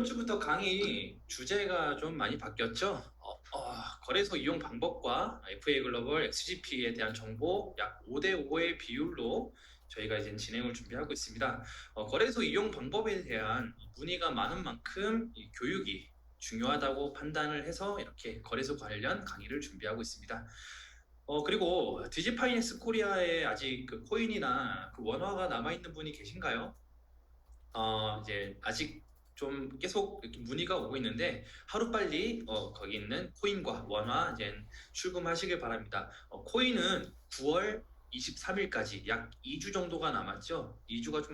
이번 주부터 강의 주제가 좀 많이 바뀌었죠. 거래소 이용 방법과 FA 글로벌 XGP에 대한 정보 약 5대5의 비율로 저희가 이제 진행을 준비하고 있습니다. 거래소 이용 방법에 대한 문의가 많은 만큼 이 교육이 중요하다고 판단을 해서 이렇게 거래소 관련 강의를 준비하고 있습니다. 그리고 디지파이낸스 코리아에 아직 그 코인이나 그 원화가 남아있는 분이 계신가요? 이제 아직 좀 계속 이렇게 문의가 오고 있는데 하루빨리 거기 있는 코인과 원화 이제 출금하시길 바랍니다. 코인은 9월 23일까지 약 2주 정도가 남았죠. 2주가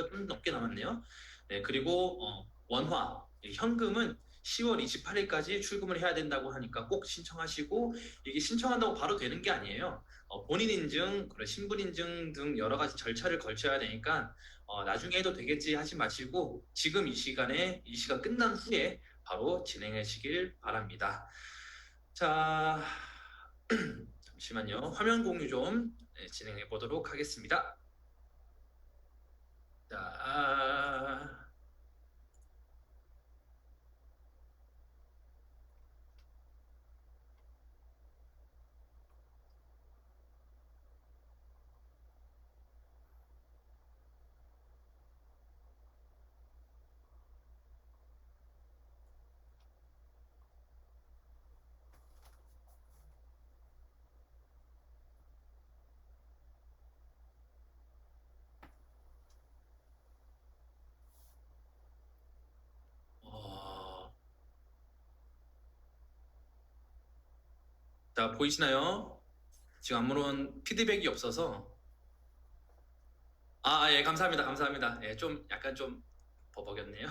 좀 넘게 남았네요. 네, 그리고 원화 현금은 10월 28일까지 출금을 해야 된다고 하니까 꼭 신청하시고, 이게 신청한다고 바로 되는 게 아니에요. 본인 인증, 그리고 신분 인증 등 여러 가지 절차를 거쳐야 되니까 나중에 해도 되겠지 하지 마시고 지금 이 시간 끝난 후에 바로 진행하시길 바랍니다. 자, 잠시만요. 화면 공유 좀 진행해 보도록 하겠습니다. 자, 어, 자, 보이시나요? 지금 아무런 피드백이 없어서. 예, 감사합니다. 감사합니다. 예, 좀 약간 좀 버벅였네요.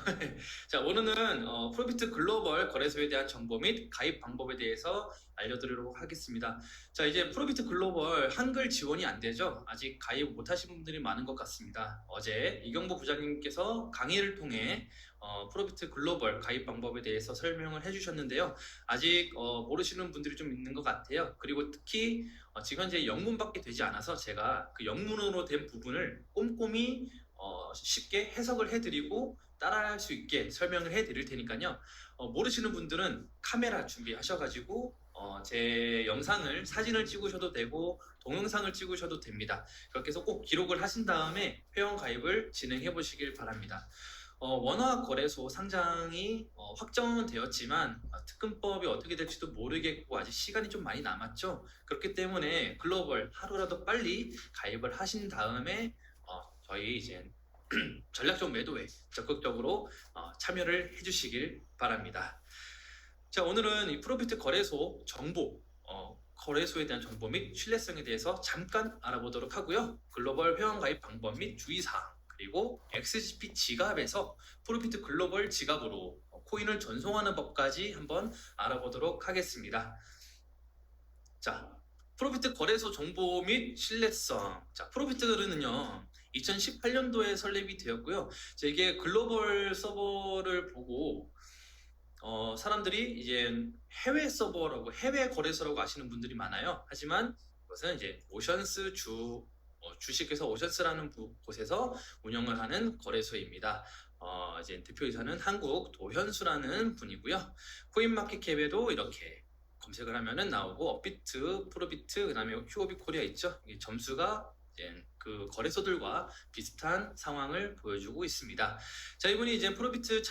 자, 오늘은 프로비트 글로벌 거래소에 대한 정보 및 가입 방법에 대해서 알려드리도록 하겠습니다. 자, 이제 프로비트 글로벌 한글 지원이 안 되죠. 아직 가입 못 하신 분들이 많은 것 같습니다. 어제 이경보 부장님께서 강의를 통해 프로비트 글로벌 가입 방법에 대해서 설명을 해주셨는데요. 아직 모르시는 분들이 좀 있는 것 같아요. 그리고 특히 지금 현재 영문밖에 되지 않아서 제가 그 영문으로 된 부분을 꼼꼼히 쉽게 해석을 해드리고 따라할 수 있게 설명을 해드릴 테니까요. 모르시는 분들은 카메라 준비하셔가지고 제 영상을 사진을 찍으셔도 되고 동영상을 찍으셔도 됩니다. 그렇게 해서 꼭 기록을 하신 다음에 회원 가입을 진행해 보시길 바랍니다. 원화 거래소 상장이 확정은 되었지만 특근법이 어떻게 될지도 모르겠고 아직 시간이 좀 많이 남았죠. 그렇기 때문에 글로벌 하루라도 빨리 가입을 하신 다음에 저희 이제 전략적 매도에 적극적으로 참여를 해주시길 바랍니다. 자, 오늘은 이 프로비트 거래소 정보, 거래소에 대한 정보 및 신뢰성에 대해서 잠깐 알아보도록 하고요. 글로벌 회원 가입 방법 및 주의사항, 그리고 XGP 지갑에서 프로비트 글로벌 지갑으로 코인을 전송하는 법까지 한번 알아보도록 하겠습니다. 자, 프로비트 거래소 정보 및 신뢰성. 자, 프로비트는요 2018년도에 설립이 되었고요. 이게 글로벌 서버를 보고 사람들이 이제 해외 서버라고, 해외 거래소라고 아시는 분들이 많아요. 하지만 그것은 이제 오션스 주식회사 오션스라는 곳에서 운영을 하는 거래소입니다. 이제 대표이사는 한국 도현수라는 분이고요. 코인마켓캡에도 이렇게 검색을 하면은 나오고, 업비트, 프로비트, 그다음에 휴오비 코리아 있죠. 이 점수가 이제 그 거래소들과 비슷한 상황을 보여주고 있습니다. 자, 이분이 이제 프로비트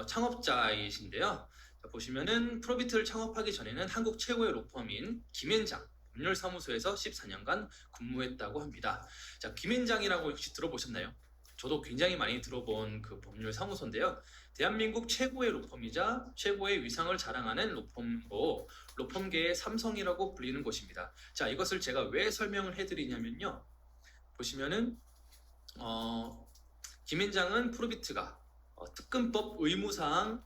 창업자이신데요. 자, 보시면은 프로비트를 창업하기 전에는 한국 최고의 로펌인 김앤장 법률사무소에서 14년간 근무했다고 합니다. 자, 김앤장이라고 혹시 들어보셨나요? 저도 굉장히 많이 들어본 그 법률사무소인데요. 대한민국 최고의 로펌이자 최고의 위상을 자랑하는 로펌으로 로펌계의 삼성이라고 불리는 곳입니다. 자, 이것을 제가 왜 설명을 해드리냐면요. 보시면은 김앤장은 프로비트가 특근법 의무사항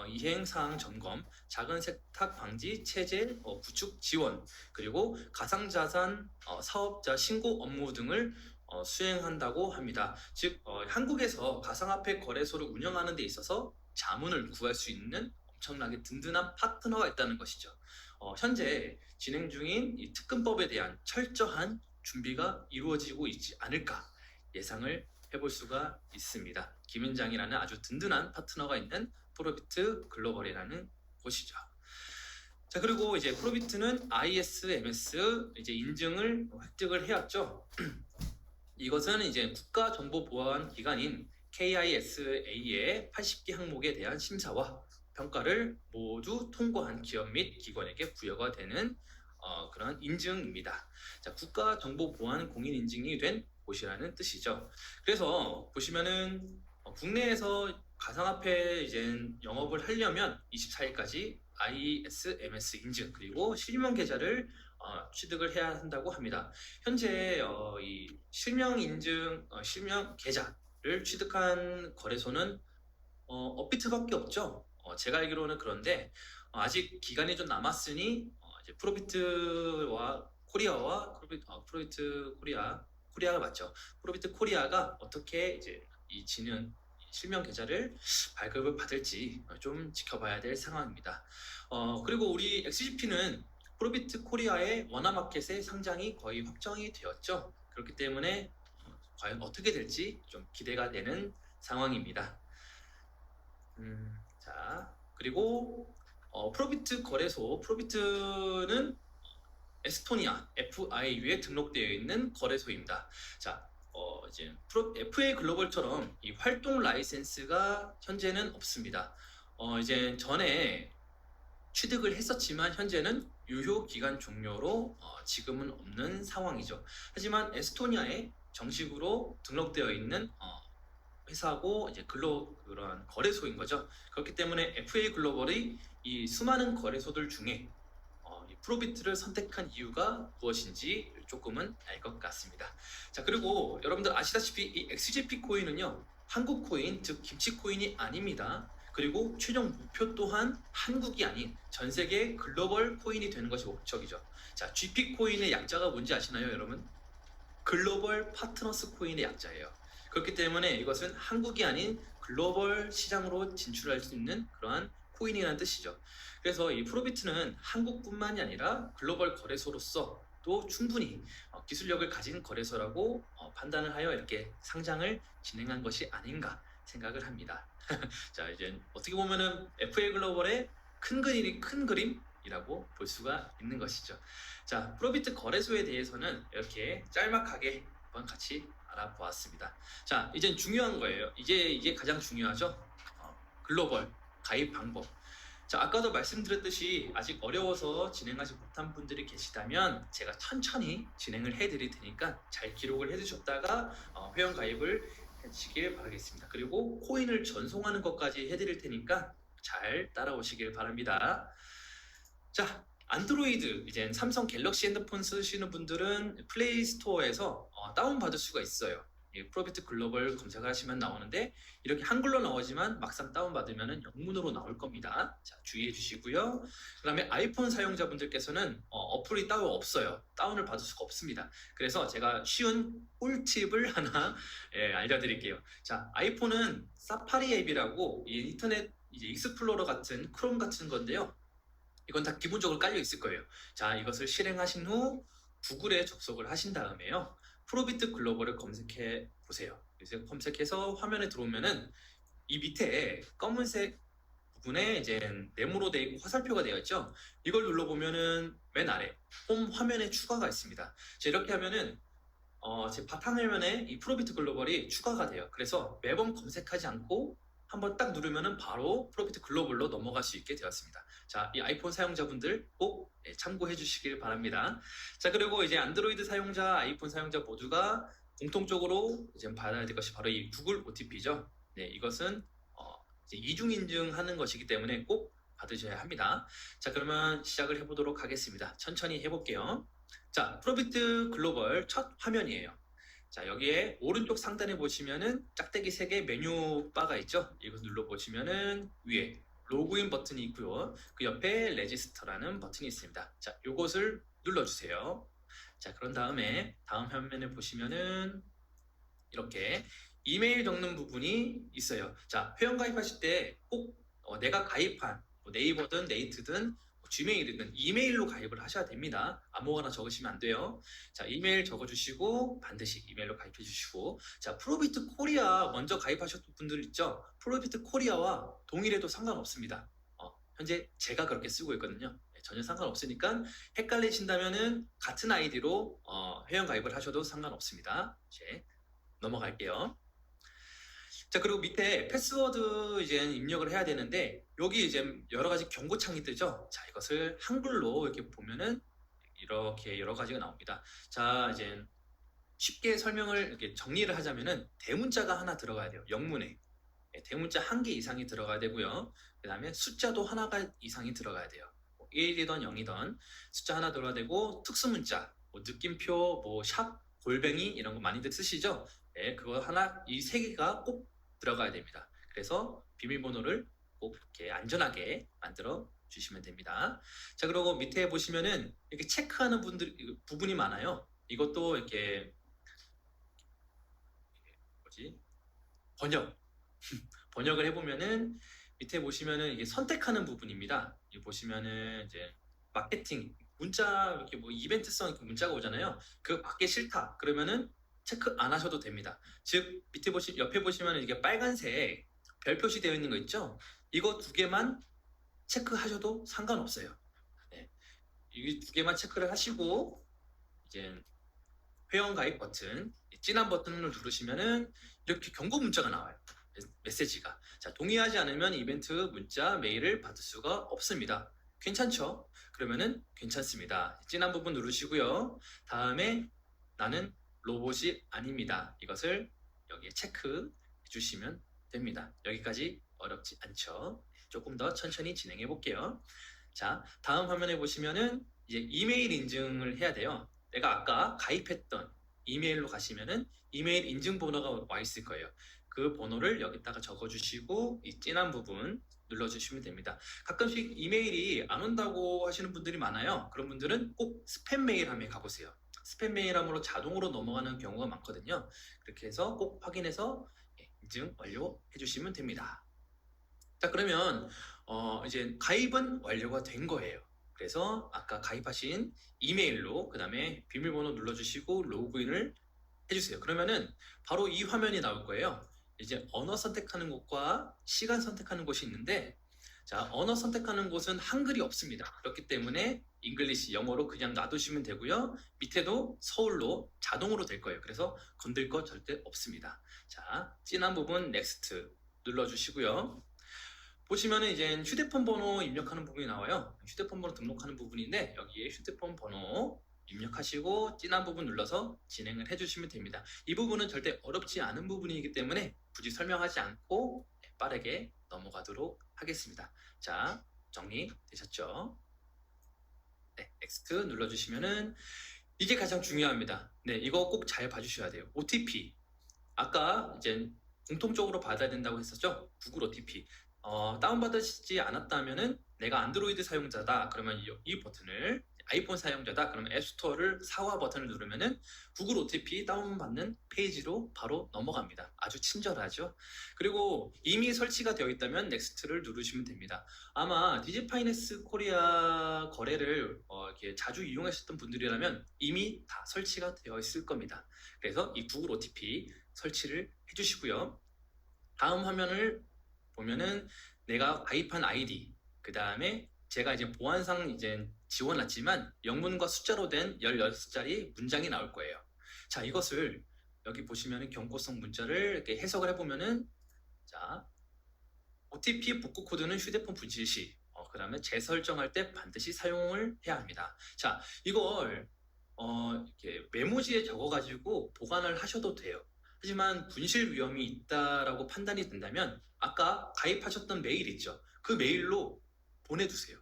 이행사항 점검, 작은 세탁 방지 체제 구축 지원, 그리고 가상자산 사업자 신고 업무 등을 수행한다고 합니다. 즉 한국에서 가상화폐 거래소를 운영하는 데 있어서 자문을 구할 수 있는 엄청나게 든든한 파트너가 있다는 것이죠. 현재 진행 중인 이 특근법에 대한 철저한 준비가 이루어지고 있지 않을까 예상을 해볼 수가 있습니다. 김현장이라는 아주 든든한 파트너가 있는 프로비트 글로벌이라는 곳이죠. 자, 그리고 이제 프로비트는 ISMS 이제 인증을 획득을 해왔죠. 이것은 이제 국가정보보안기관인 KISA의 80개 항목에 대한 심사와 평가를 모두 통과한 기업 및 기관에게 부여가 되는 그런 인증입니다. 자, 국가정보보안 공인 인증이 된 곳이라는 뜻이죠. 그래서 보시면은 국내에서 가상화폐 이제 영업을 하려면 24일까지 ISMS 인증 그리고 실명 계좌를 취득을 해야 한다고 합니다. 현재 이 실명 인증, 실명 계좌를 취득한 거래소는 업비트밖에 없죠. 제가 알기로는 그런데 아직 기간이 좀 남았으니 이제 프로비트와 코리아와 프로비트 코리아가 맞죠. 프로비트 코리아가 어떻게 이제 이 실명 계좌를 발급을 받을지 좀 지켜봐야 될 상황입니다. 그리고 우리 XGP는 프로비트 코리아의 원화마켓에 상장이 거의 확정이 되었죠. 그렇기 때문에 과연 어떻게 될지 좀 기대가 되는 상황입니다. 자, 그리고 프로비트 거래소, 프로비트는 에스토니아 FIU에 등록되어 있는 거래소입니다. 자, 이제 FA 글로벌처럼 이 활동 라이센스가 현재는 없습니다. 이제 전에 취득을 했었지만 현재는 유효 기간 종료로 지금은 없는 상황이죠. 하지만 에스토니아에 정식으로 등록되어 있는 회사고 이제 그런 거래소인 거죠. 그렇기 때문에 FA 글로벌이 이 수많은 거래소들 중에 이 프로비트를 선택한 이유가 무엇인지 조금은 알 것 같습니다. 자, 그리고 여러분들 아시다시피 이 XGP 코인은요, 한국 코인, 즉 김치 코인이 아닙니다. 그리고 최종 목표 또한 한국이 아닌 전 세계 글로벌 코인이 되는 것이 목적이죠. 자, GP 코인의 약자가 뭔지 아시나요, 여러분? 글로벌 파트너스 코인의 약자예요. 그렇기 때문에 이것은 한국이 아닌 글로벌 시장으로 진출할 수 있는 그러한 코인이라는 뜻이죠. 그래서 이 프로비트는 한국뿐만이 아니라 글로벌 거래소로서 또 충분히 기술력을 가진 거래소라고 판단을 하여 이렇게 상장을 진행한 것이 아닌가 생각을 합니다. 자, 이제 어떻게 보면은 FA 글로벌의 큰 그림이라고 볼 수가 있는 것이죠. 자, 프로비트 거래소에 대해서는 이렇게 짤막하게 한번 같이 알아보았습니다. 자, 이제 중요한 거예요. 이게 가장 중요하죠. 글로벌 가입 방법. 자, 아까도 말씀드렸듯이 아직 어려워서 진행하지 못한 분들이 계시다면 제가 천천히 진행을 해드릴 테니까 잘 기록을 해두셨다가 회원 가입을 해주시길 바라겠습니다. 그리고 코인을 전송하는 것까지 해드릴 테니까 잘 따라오시길 바랍니다. 자, 안드로이드, 이제 삼성 갤럭시 핸드폰 쓰시는 분들은 플레이 스토어에서 다운받을 수가 있어요. 프로비트 글로벌 검색을 하시면 나오는데 이렇게 한글로 나오지만 막상 다운받으면 영문으로 나올 겁니다. 자, 주의해 주시고요. 그 다음에 아이폰 사용자분들께서는 어플이 따로 없어요. 다운을 받을 수가 없습니다. 그래서 제가 쉬운 꿀팁을 하나 알려드릴게요. 자, 아이폰은 사파리 앱이라고 이 인터넷 이제 익스플로러 같은 크롬 같은 건데요. 이건 다 기본적으로 깔려 있을 거예요. 자, 이것을 실행하신 후 구글에 접속을 하신 다음에요. 프로비트 글로벌을 검색해 보세요. 그래서 검색해서 화면에 들어오면은 이 밑에 검은색 부분에 이제 네모로 되어 있고 화살표가 되어 있죠. 이걸 눌러보면은 맨 아래 홈 화면에 추가가 있습니다. 자, 이렇게 하면은 제 바탕화면에 이 프로비트 글로벌이 추가가 돼요. 그래서 매번 검색하지 않고 한번 딱 누르면은 바로 프로비트 글로벌로 넘어갈 수 있게 되었습니다. 자, 이 아이폰 사용자분들 꼭 참고해 주시길 바랍니다. 자, 그리고 이제 안드로이드 사용자, 아이폰 사용자 모두가 공통적으로 이제 받아야 될 것이 바로 이 구글 OTP죠. 네, 이것은 이제 이중 인증하는 것이기 때문에 꼭 받으셔야 합니다. 자, 그러면 시작을 해보도록 하겠습니다. 천천히 해볼게요. 자, 프로비트 글로벌 첫 화면이에요. 자, 여기에 오른쪽 상단에 보시면은 짝대기 3개 메뉴 바가 있죠. 이거 눌러보시면은 위에 로그인 버튼이 있고요. 그 옆에 레지스터라는 버튼이 있습니다. 자, 요것을 눌러주세요. 자, 그런 다음에 다음 화면에 보시면은 이렇게 이메일 적는 부분이 있어요. 자, 회원 가입하실 때 꼭 내가 가입한 네이버든 네이트든 지메일이든 이메일로 가입을 하셔야 됩니다. 아무거나 적으시면 안 돼요. 자, 이메일 적어주시고 반드시 이메일로 가입해 주시고, 자, 프로비트 코리아 먼저 가입하셨던 분들 있죠? 프로비트 코리아와 동일해도 상관없습니다. 현재 제가 그렇게 쓰고 있거든요. 전혀 상관없으니까 헷갈리신다면은 같은 아이디로 회원 가입을 하셔도 상관없습니다. 이제 넘어갈게요. 자, 그리고 밑에 패스워드 이제 입력을 해야 되는데, 여기 이제 여러 가지 경고창이 뜨죠. 자, 이것을 한글로 이렇게 보면은 이렇게 여러 가지가 나옵니다. 자, 이제 쉽게 설명을 이렇게 정리를 하자면은 대문자가 하나 들어가야 돼요. 영문에. 대문자 1개 이상이 들어가야 되고요. 그 다음에 숫자도 하나가 이상이 들어가야 돼요. 1이던 0이던 숫자 하나 들어가야 되고, 특수문자, 느낌표, 샵, 골뱅이 이런 거 많이들 쓰시죠? 네, 그거 하나, 이 3개가 꼭 들어가야 됩니다. 그래서 비밀번호를 꼭 이렇게 안전하게 만들어 주시면 됩니다. 자, 그리고 밑에 보시면은 이렇게 체크하는 부분이 많아요. 이것도 이렇게 번역 번역을 해보면은 밑에 보시면은 이게 선택하는 부분입니다. 여기 보시면은 이제 마케팅 문자 이렇게 이벤트성 이렇게 문자가 오잖아요. 그거 받기 싫다 그러면은 체크 안 하셔도 됩니다. 즉 밑에 옆에 보시면은 이게 빨간색 별 표시되어 있는 거 있죠? 이거 2개만 체크하셔도 상관없어요. 네. 이 2개만 체크를 하시고 이제 회원 가입 버튼, 진한 버튼을 누르시면은 이렇게 경고 문자가 나와요. 메시지가. 자, 동의하지 않으면 이벤트 문자, 메일을 받을 수가 없습니다. 괜찮죠? 그러면은 괜찮습니다. 진한 부분 누르시고요. 다음에 나는 로봇이 아닙니다. 이것을 여기에 체크해 주시면 됩니다. 여기까지 어렵지 않죠? 조금 더 천천히 진행해 볼게요. 자, 다음 화면에 보시면은 이제 이메일 인증을 해야 돼요. 내가 아까 가입했던 이메일로 가시면은 이메일 인증 번호가 와 있을 거예요. 그 번호를 여기다가 적어주시고 이 진한 부분 눌러주시면 됩니다. 가끔씩 이메일이 안 온다고 하시는 분들이 많아요. 그런 분들은 꼭 스팸 메일함에 가보세요. 스팸 메일함으로 자동으로 넘어가는 경우가 많거든요. 그렇게 해서 꼭 확인해서 인증 완료해 주시면 됩니다. 자, 그러면 이제 가입은 완료가 된 거예요. 그래서 아까 가입하신 이메일로 그 다음에 비밀번호 눌러주시고 로그인을 해주세요. 그러면은 바로 이 화면이 나올 거예요. 이제 언어 선택하는 곳과 시간 선택하는 곳이 있는데, 자, 언어 선택하는 곳은 한글이 없습니다. 그렇기 때문에 잉글리시 영어로 그냥 놔두시면 되고요. 밑에도 서울로 자동으로 될 거예요. 그래서 건들 거 절대 없습니다. 자, 진한 부분 넥스트 눌러주시고요. 보시면은 이제 휴대폰 번호 입력하는 부분이 나와요. 휴대폰 번호 등록하는 부분인데 여기에 휴대폰 번호 입력하시고 진한 부분 눌러서 진행을 해주시면 됩니다. 이 부분은 절대 어렵지 않은 부분이기 때문에 굳이 설명하지 않고 빠르게 넘어가도록 하겠습니다. 자, 정리되셨죠? 네, 넥스트 눌러주시면은 이게 가장 중요합니다. 네, 이거 꼭 잘 봐주셔야 돼요. OTP. 아까 이제 공통적으로 받아야 된다고 했었죠? 구글 OTP. 다운받으시지 않았다면은 내가 안드로이드 사용자다. 그러면 이 버튼을, 아이폰 사용자다. 그러면 앱스토어를 사과 버튼을 누르면은 구글 OTP 다운받는 페이지로 바로 넘어갑니다. 아주 친절하죠? 그리고 이미 설치가 되어 있다면 넥스트를 누르시면 됩니다. 아마 디지파이낸스 코리아 거래를 이렇게 자주 이용하셨던 분들이라면 이미 다 설치가 되어 있을 겁니다. 그래서 이 구글 OTP 설치를 해주시고요. 다음 화면을 보면은 내가 가입한 아이디, 그 다음에 제가 이제 보안상 이제 지워놨지만 영문과 숫자로 된 16자리 문장이 나올 거예요. 자, 이것을 여기 보시면은 경고성 문자를 이렇게 해석을 해보면은, 자, OTP 복구 코드는 휴대폰 분실 시, 그 다음에 재설정할 때 반드시 사용을 해야 합니다. 자, 이걸 이렇게 메모지에 적어가지고 보관을 하셔도 돼요. 하지만 분실 위험이 있다라고 판단이 된다면 아까 가입하셨던 메일 있죠? 그 메일로 보내두세요.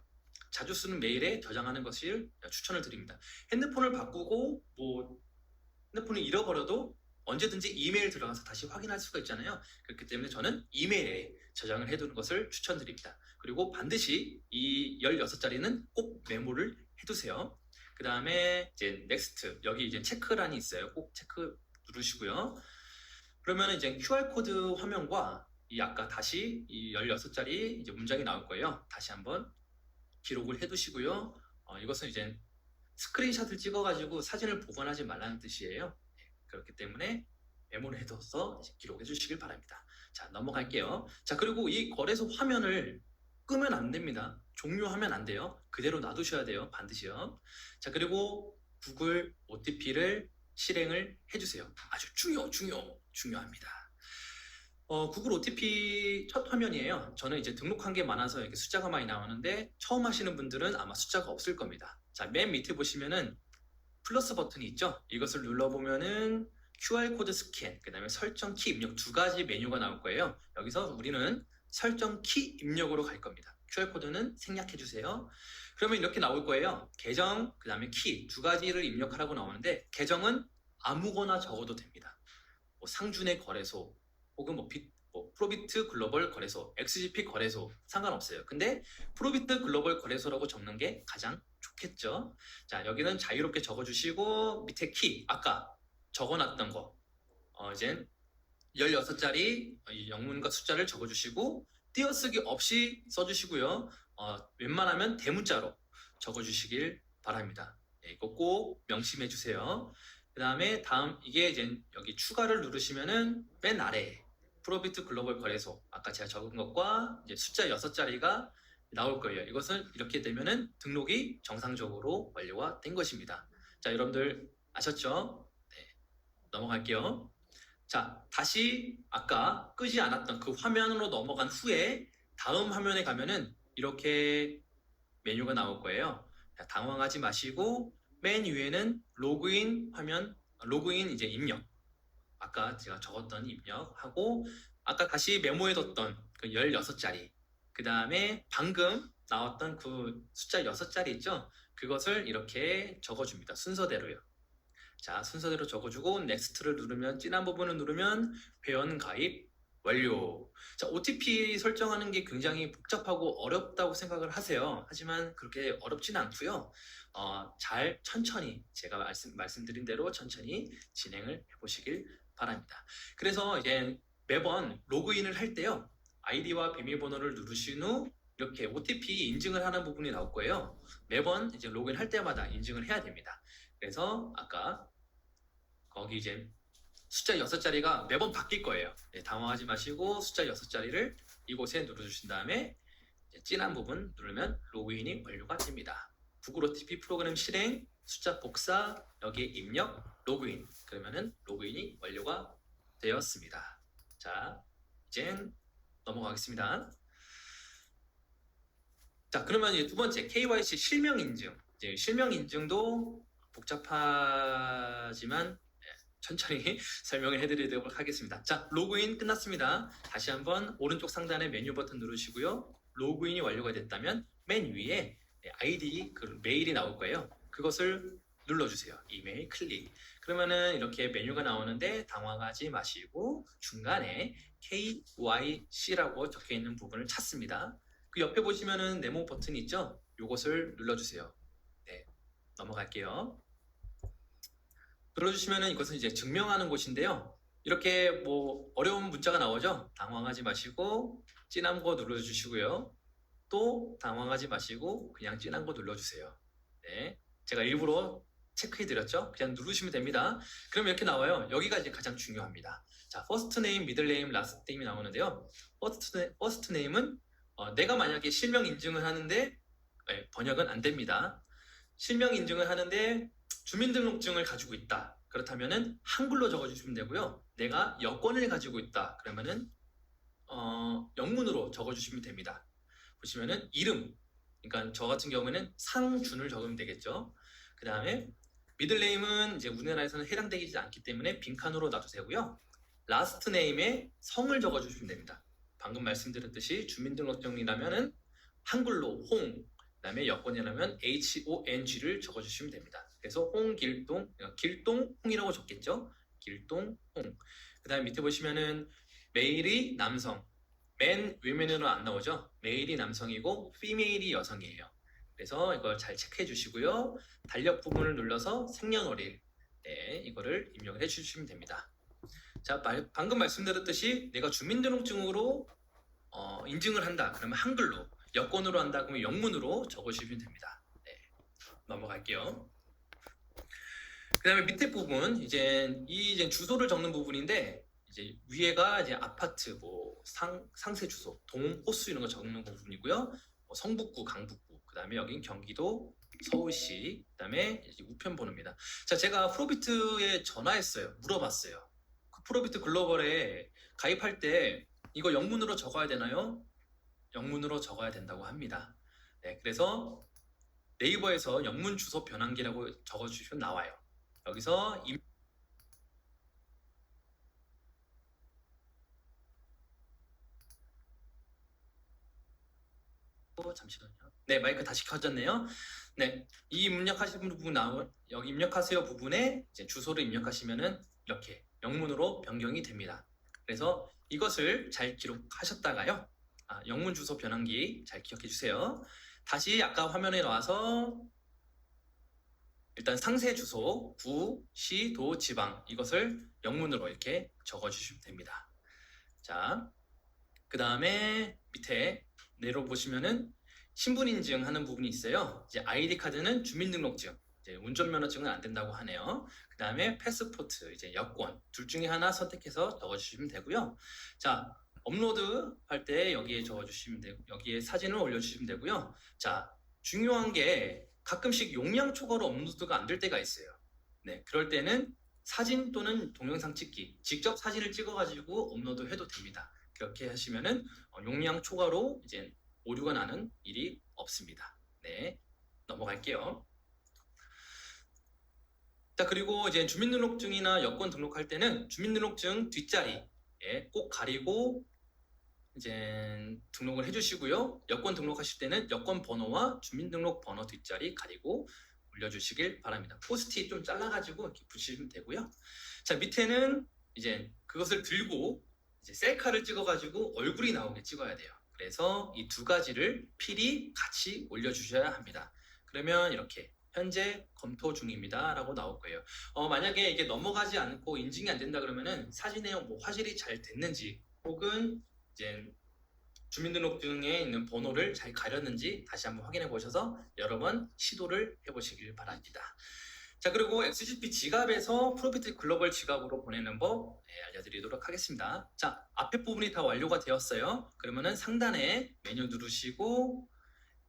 자주 쓰는 메일에 저장하는 것을 추천을 드립니다. 핸드폰을 바꾸고 핸드폰을 잃어버려도 언제든지 이메일 들어가서 다시 확인할 수가 있잖아요. 그렇기 때문에 저는 이메일에 저장을 해두는 것을 추천드립니다. 그리고 반드시 이 16자리는 꼭 메모를 해두세요. 그 다음에 이제 넥스트, 여기 이제 체크란이 있어요. 꼭 체크 누르시고요. 그러면 이제 QR코드 화면과 이 아까 다시 이 16자리 이제 문장이 나올 거예요. 다시 한번 기록을 해두시고요. 이것은 이제 스크린샷을 찍어가지고 사진을 보관하지 말라는 뜻이에요. 그렇기 때문에 메모를 해둬서 기록해 주시길 바랍니다. 자, 넘어갈게요. 자, 그리고 이 거래소 화면을 끄면 안 됩니다. 종료하면 안 돼요. 그대로 놔두셔야 돼요. 반드시요. 자, 그리고 구글 OTP를 실행을 해주세요. 아주 중요합니다. 구글 OTP 첫 화면이에요. 저는 이제 등록한 게 많아서 이렇게 숫자가 많이 나오는데 처음 하시는 분들은 아마 숫자가 없을 겁니다. 자, 맨 밑에 보시면은 플러스 버튼이 있죠. 이것을 눌러보면은 QR코드 스캔, 그 다음에 설정 키 입력 두 가지 메뉴가 나올 거예요. 여기서 우리는 설정 키 입력으로 갈 겁니다. QR코드는 생략해 주세요. 그러면 이렇게 나올 거예요. 계정, 그 다음에 키 두 가지를 입력하라고 나오는데 계정은 아무거나 적어도 됩니다. 뭐 상준의 거래소 혹은 뭐 프로비트 글로벌 거래소, XGP 거래소 상관없어요. 근데 프로비트 글로벌 거래소라고 적는 게 가장 좋겠죠. 자, 여기는 자유롭게 적어주시고 밑에 키 아까 적어놨던 거 이제 16자리 영문과 숫자를 적어주시고 띄어쓰기 없이 써주시고요. 웬만하면 대문자로 적어주시길 바랍니다. 이거 꼭 명심해 주세요. 그 다음에 다음 이게 이제 여기 추가를 누르시면은 맨 아래에 프로비트 글로벌 거래소 아까 제가 적은 것과 이제 숫자 6자리가 나올 거예요. 이것은 이렇게 되면은 등록이 정상적으로 완료가 된 것입니다. 자, 여러분들 아셨죠? 네, 넘어갈게요. 자, 다시 아까 끄지 않았던 그 화면으로 넘어간 후에 다음 화면에 가면은 이렇게 메뉴가 나올 거예요. 자, 당황하지 마시고 맨 위에는 로그인 화면, 로그인 이제 입력. 아까 제가 적었던 입력하고 아까 다시 메모해뒀던 그 16자리 그 다음에 방금 나왔던 그 숫자 6자리 있죠? 그것을 이렇게 적어줍니다. 순서대로요. 자, 순서대로 적어주고 넥스트를 누르면 진한 부분을 누르면 회원 가입 완료. 자, OTP 설정하는 게 굉장히 복잡하고 어렵다고 생각을 하세요. 하지만 그렇게 어렵지는 않고요. 잘 천천히 제가 말씀드린 대로 천천히 진행을 해보시길 바랍니다. 그래서 이제 매번 로그인을 할 때요. 아이디와 비밀번호를 누르신 후 이렇게 OTP 인증을 하는 부분이 나올 거예요. 매번 이제 로그인 할 때마다 인증을 해야 됩니다. 그래서 아까 거기 이제 숫자 6자리가 매번 바뀔 거예요. 네, 당황하지 마시고 숫자 6자리를 이곳에 눌러주신 다음에 진한 부분 누르면 로그인이 완료가 됩니다. 구글 OTP 프로그램 실행, 숫자 복사, 여기에 입력, 로그인. 그러면은 로그인이 완료가 되었습니다. 자, 이제 넘어가겠습니다. 자, 그러면 이제 두 번째 KYC 실명 인증. 이제 실명 인증도 복잡하지만 천천히 설명을 해드리도록 하겠습니다. 자, 로그인 끝났습니다. 다시 한번 오른쪽 상단에 메뉴 버튼 누르시고요. 로그인이 완료가 됐다면 맨 위에 아이디 그 메일이 나올 거예요. 그것을 눌러주세요. 이메일 클릭. 그러면은 이렇게 메뉴가 나오는데 당황하지 마시고 중간에 KYC라고 적혀 있는 부분을 찾습니다. 그 옆에 보시면은 네모 버튼이 있죠? 이것을 눌러주세요. 네, 넘어갈게요. 눌러주시면은 이것은 이제 증명하는 곳인데요. 이렇게 뭐 어려운 문자가 나오죠? 당황하지 마시고 진한 거 눌러주시고요. 또 당황하지 마시고 그냥 진한 거 눌러주세요. 네, 제가 일부러 체크해드렸죠? 그냥 누르시면 됩니다. 그럼 이렇게 나와요. 여기가 이제 가장 중요합니다. 자, 퍼스트 네임, 미들 네임, 라스트 네임이 나오는데요. 퍼스트 네임은 내가 만약에 실명 인증을 하는데 번역은 안 됩니다. 실명 인증을 하는데 주민등록증을 가지고 있다. 그렇다면은 한글로 적어주시면 되고요. 내가 여권을 가지고 있다. 그러면은 영문으로 적어주시면 됩니다. 보시면은 이름, 그러니까 저 같은 경우에는 상준을 적으면 되겠죠. 그 다음에 미들네임은 이제 우리나라에서는 해당되지 않기 때문에 빈칸으로 놔도 되고요. 라스트 네임에 성을 적어주시면 됩니다. 방금 말씀드렸듯이 주민등록증이라면은 한글로 홍, 그다음에 여권이라면 HONG를 적어주시면 됩니다. 그래서 홍길동, 길동홍이라고 적겠죠. 길동홍. 그다음에 밑에 보시면은 메일이 남성, 맨 위면으로 안 나오죠. 메일이 남성이고 피메일이 여성이에요. 그래서 이걸 잘 체크해 주시고요. 달력 부분을 눌러서 생년월일, 네, 이거를 입력을 해주시면 됩니다. 자, 방금 말씀드렸듯이 내가 주민등록증으로 인증을 한다. 그러면 한글로 여권으로 한다 그러면 영문으로 적어주시면 됩니다. 네, 넘어갈게요. 그 다음에 밑에 부분 이제 주소를 적는 부분인데 이제 위에가 이제 아파트 뭐 상세 주소, 동, 호수 이런 거 적는 부분이고요. 뭐 성북구, 강북구, 그 다음에 여긴 경기도, 서울시, 그 다음에 우편 번호입니다. 자, 제가 프로비트에 전화했어요. 물어봤어요. 그 프로비트 글로벌에 가입할 때 이거 영문으로 적어야 되나요? 영문으로 적어야 된다고 합니다. 네, 그래서 네이버에서 영문 주소 변환기라고 적어주시면 나와요. 여기서 잠시만요. 네, 마이크 다시 켜졌네요. 네, 이 입력하시는 부분 여기 입력하세요 부분에 이제 주소를 입력하시면은 이렇게 영문으로 변경이 됩니다. 그래서 이것을 잘 기록하셨다가요. 영문 주소 변환기 잘 기억해 주세요. 다시 아까 화면에 나와서 일단 상세 주소, 구, 시, 도, 지방 이것을 영문으로 이렇게 적어주시면 됩니다. 자, 그 다음에 밑에 내려보시면은 신분인증 하는 부분이 있어요. 이제 아이디 카드는 주민등록증, 이제 운전면허증은 안 된다고 하네요. 그 다음에 패스포트, 이제 여권 둘 중에 하나 선택해서 적어주시면 되고요. 자, 업로드 할 때 여기에 적어주시면 되고 여기에 사진을 올려주시면 되고요. 자, 중요한 게 가끔씩 용량 초과로 업로드가 안 될 때가 있어요. 네, 그럴 때는 사진 또는 동영상 찍기, 직접 사진을 찍어가지고 업로드해도 됩니다. 그렇게 하시면은 용량 초과로 이제 오류가 나는 일이 없습니다. 네, 넘어갈게요. 자, 그리고 이제 주민등록증이나 여권 등록할 때는 주민등록증 뒷자리에 꼭 가리고 이제 등록을 해주시고요. 여권 등록하실 때는 여권 번호와 주민등록 번호 뒷자리 가리고 올려주시길 바랍니다. 포스트잇 좀 잘라가지고 이렇게 붙이시면 되고요. 자, 밑에는 이제 그것을 들고 이제 셀카를 찍어가지고 얼굴이 나오게 찍어야 돼요. 그래서 이 두 가지를 필히 같이 올려주셔야 합니다. 그러면 이렇게 현재 검토 중입니다 라고 나올 거예요. 만약에 이게 넘어가지 않고 인증이 안 된다 그러면은 사진에 뭐 화질이 잘 됐는지 혹은 이제 주민등록증에 있는 번호를 잘 가렸는지 다시 한번 확인해 보셔서 여러 번 시도를 해보시길 바랍니다. 자, 그리고 XGP 지갑에서 프로비트 글로벌 지갑으로 보내는 법 알려드리도록 하겠습니다. 자, 앞에 부분이 다 완료가 되었어요. 그러면은 상단에 메뉴 누르시고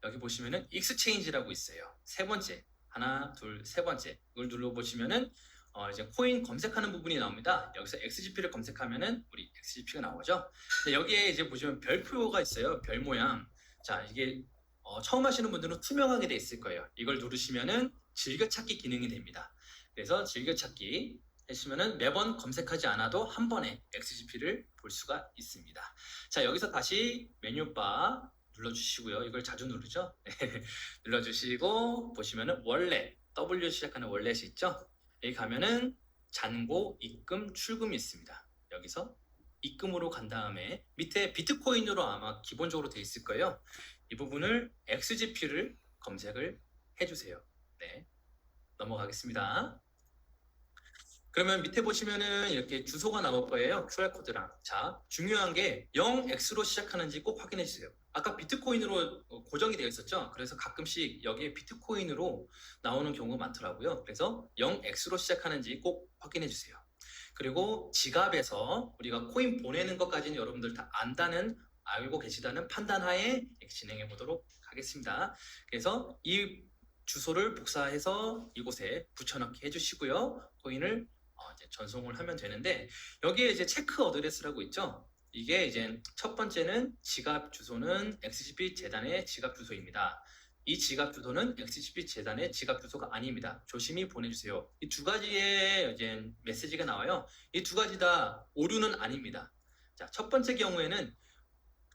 여기 보시면은 익스체인지라고 있어요. 세 번째, 하나, 둘, 세 번째 이걸 눌러보시면은 이제 코인 검색하는 부분이 나옵니다. 여기서 XGP를 검색하면은 우리 XGP가 나오죠. 근데 여기에 이제 보시면 별표가 있어요. 별 모양. 자, 이게 처음 하시는 분들은 투명하게 돼 있을 거예요. 이걸 누르시면은 즐겨찾기 기능이 됩니다. 그래서 즐겨찾기 하시면은 매번 검색하지 않아도 한 번에 XGP를 볼 수가 있습니다. 자, 여기서 다시 메뉴바 눌러주시고요. 이걸 자주 누르죠. 눌러주시고 보시면은 월렛, W 시작하는 월렛이 있죠. 여기 가면은 잔고, 입금, 출금이 있습니다. 여기서 입금으로 간 다음에 밑에 비트코인으로 아마 기본적으로 돼 있을 거예요. 이 부분을 XGP를 검색을 해주세요. 네, 넘어가겠습니다. 그러면 밑에 보시면은 이렇게 주소가 나올 거예요. QR코드랑. 자, 중요한 게 0x로 시작하는지 꼭 확인해 주세요. 아까 비트코인으로 고정이 되어 있었죠. 그래서 가끔씩 여기에 비트코인으로 나오는 경우가 많더라고요. 그래서 0x로 시작하는지 꼭 확인해 주세요. 그리고 지갑에서 우리가 코인 보내는 것까지는 여러분들 다 알고 계시다는 판단하에 진행해 보도록 하겠습니다. 그래서 이 주소를 복사해서 이곳에 붙여넣기 해주시고요. 코인을 이제 전송을 하면 되는데 여기에 이제 체크 어드레스라고 있죠. 이게 이제 첫 번째는 지갑 주소는 XGP 재단의 지갑 주소입니다. 이 지갑 주소는 XGP 재단의 지갑 주소가 아닙니다. 조심히 보내주세요. 이 두 가지의 이제 메시지가 나와요. 이 두 가지 다 오류는 아닙니다. 자, 첫 번째 경우에는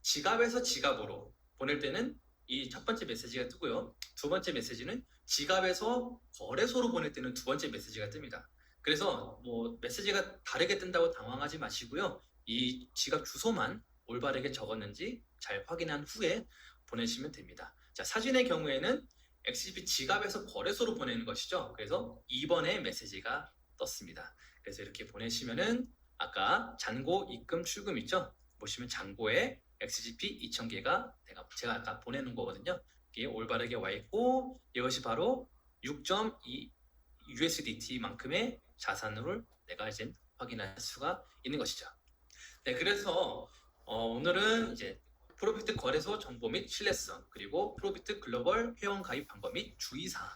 지갑에서 지갑으로 보낼 때는 이 첫 번째 메시지가 뜨고요. 두 번째 메시지는 지갑에서 거래소로 보낼 때는 두 번째 메시지가 뜹니다. 그래서 뭐 메시지가 다르게 뜬다고 당황하지 마시고요. 이 지갑 주소만 올바르게 적었는지 잘 확인한 후에 보내시면 됩니다. 자, 사진의 경우에는 XGP 지갑에서 거래소로 보내는 것이죠. 그래서 2번의 메시지가 떴습니다. 그래서 이렇게 보내시면은 아까 잔고, 입금, 출금 있죠? 보시면 잔고에 XGP 2000개가 제가 아까 보내놓은 거거든요. 이게 올바르게 와 있고 이것이 바로 6.2 USDT만큼의 자산을 내가 이제 확인할 수가 있는 것이죠. 네, 그래서 오늘은 이제 프로비트 거래소 정보 및 신뢰성, 그리고 프로비트 글로벌 회원 가입 방법 및 주의사항,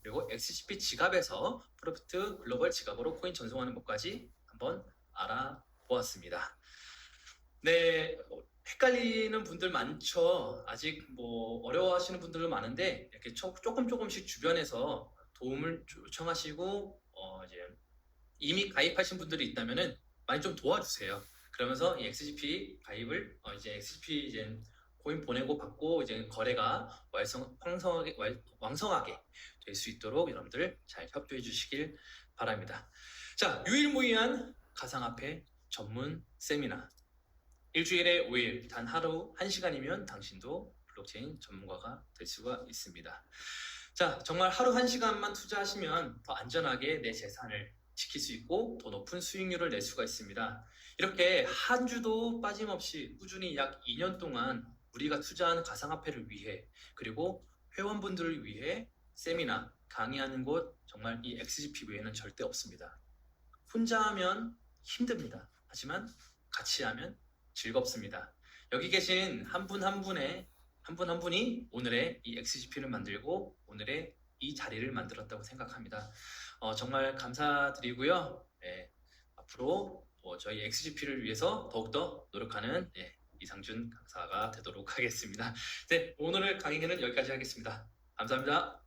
그리고 XGP 지갑에서 프로비트 글로벌 지갑으로 코인 전송하는 법까지 한번 알아보았습니다. 네, 헷갈리는 분들 많죠. 아직 뭐 어려워하시는 분들도 많은데 이렇게 조금씩 주변에서 도움을 요청하시고 이제 이미 가입하신 분들이 있다면은 많이 좀 도와주세요. 그러면서 이 XGP 가입을 이제 XGP 이제 코인 보내고 받고 이제 거래가 왕성하게 될 수 있도록 여러분들 잘 협조해 주시길 바랍니다. 자, 유일무이한 가상화폐 전문 세미나. 일주일에 5일, 단 하루 1시간이면 당신도 블록체인 전문가가 될 수가 있습니다. 자, 정말 하루 1시간만 투자하시면 더 안전하게 내 재산을 지킬 수 있고 더 높은 수익률을 낼 수가 있습니다. 이렇게 한 주도 빠짐없이 꾸준히 약 2년 동안 우리가 투자하는 가상화폐를 위해, 그리고 회원분들을 위해 세미나, 강의하는 곳 정말 이 XGP 외에는 절대 없습니다. 혼자 하면 힘듭니다. 하지만 같이 하면 즐겁습니다. 여기 계신 한 분 한 분이 오늘의 이 XGP를 만들고 오늘의 이 자리를 만들었다고 생각합니다. 정말 감사드리고요. 네, 앞으로 저희 XGP를 위해서 더욱더 노력하는 이상준 강사가 되도록 하겠습니다. 네, 오늘 강의는 여기까지 하겠습니다. 감사합니다.